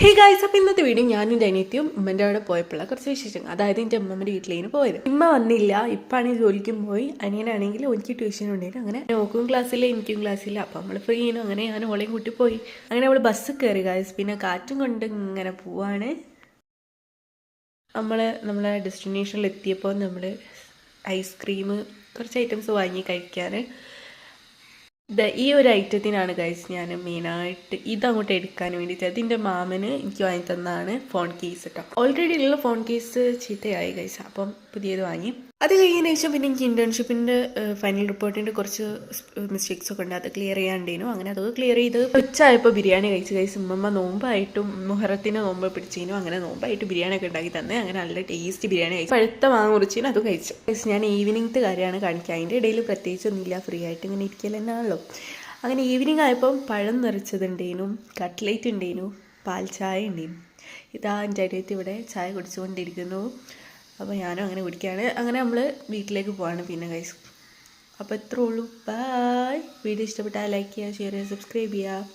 Hey guys, അപ്പോൾ ഇന്നത്തെ video ഞാനും എൻ്റെ അനിയത്തിയും ഉമ്മൻ്റെ അവിടെ പോയപ്പോഴുള്ള കുറച്ച് വിശേഷങ്ങൾ. അതായത് എൻ്റെ അമ്മമ്മയുടെ വീട്ടിലേന് പോയത്. ഉമ്മ വന്നില്ല, ഇപ്പാണെങ്കിൽ ജോലിക്കും പോയി. അനിയനാണെങ്കിൽ എനിക്ക് ട്യൂഷൻ ഉണ്ടായിരുന്നു. അങ്ങനെ നോക്കും ക്ലാസ്സില്ല, എനിക്കും ക്ലാസ്സില്ല. അപ്പോൾ നമ്മൾ ഫ്രീ ചെയ്യുന്നു. അങ്ങനെ ഞാൻ ഓളെയും കൂട്ടി പോയി. അങ്ങനെ അവൾ ബസ് കയറി ഗായ്സ്. പിന്നെ കാറ്റും കൊണ്ട് ഇങ്ങനെ പോവാണ്. നമ്മളെ ഡെസ്റ്റിനേഷനിൽ എത്തിയപ്പോൾ നമ്മൾ ഐസ്ക്രീം കുറച്ച് ഐറ്റംസ് വാങ്ങി കഴിക്കാൻ. ഈ ഒരു ഐറ്റത്തിനാണ് ഗൈസ് ഞാൻ മെയിനായിട്ട് ഇതങ്ങോട്ട് എടുക്കാൻ വേണ്ടിയിട്ട്. അതിൻ്റെ മാമന് എനിക്ക് വാങ്ങി തന്നതാണ് ഫോൺ കേസ് കേട്ടോ. ഓൾറെഡി ഉള്ള ഫോൺ കേസ് ചീത്തയായി ഗൈസ്, അപ്പം പുതിയത് വാങ്ങി. അത് കഴിഞ്ഞതിന് ശേഷം പിന്നെ എനിക്ക് ഇൻറ്റേൺഷിപ്പിൻ്റെ ഫൈനൽ റിപ്പോർട്ടിൻ്റെ കുറച്ച് മിസ്റ്റേക്സ് ഒക്കെ ഉണ്ട്, അത് ക്ലിയർ ചെയ്യാണ്ടേനു. അങ്ങനെ അതൊക്കെ ക്ലിയർ ചെയ്ത് ഉച്ചയായപ്പോൾ ബിരിയാണി കഴിച്ച് ഗൈസ്. ഉമ്മമ്മ നോമ്പായിട്ടും മുഹറത്തിന് നോമ്പ് പിടിച്ചതിനും അങ്ങനെ നോമ്പായിട്ട് ബിരിയാണി ഒക്കെ ഉണ്ടാക്കി തന്നെ. അങ്ങനെ നല്ല ടേസ്റ്റ് ബിരിയാണി കഴിച്ചു. പഴുത്ത മാങ്ങ മുറിച്ചതിനും അത് കഴിച്ചു ഗൈസ്. ഞാൻ ഈവനിങ്ങത്തെ കാര്യമാണ് കാണിക്കുക. അതിൻ്റെ ഇടയിൽ പ്രത്യേകിച്ചൊന്നുമില്ല, ഫ്രീ ആയിട്ട് ഇങ്ങനെ ഇരിക്കൽ തന്നെയാണല്ലോ. അങ്ങനെ ഈവനിങ് ആയപ്പം പഴം നിറച്ചതുണ്ടേനും, കട്ട്ലേറ്റ് ഉണ്ടേനു, പാൽ ചായ ഉണ്ടേനു. ഇതാ എൻ്റെ അനിയത്തി ഇവിടെ ചായ കുടിച്ചുകൊണ്ടിരിക്കുന്നു. അപ്പോൾ ഞാനും അങ്ങനെ കുടിക്കുകയാണ്. അങ്ങനെ നമ്മൾ വീട്ടിലേക്ക് പോവാണ് പിന്നെ ഗൈസ്. അപ്പോൾ ഇത്രേ ഉള്ളൂ. ബൈ. വീഡിയോ ഇഷ്ടപ്പെട്ടാൽ ലൈക്ക് ചെയ്യുക, ഷെയർ ചെയ്യുക, സബ്സ്ക്രൈബ് ചെയ്യുക.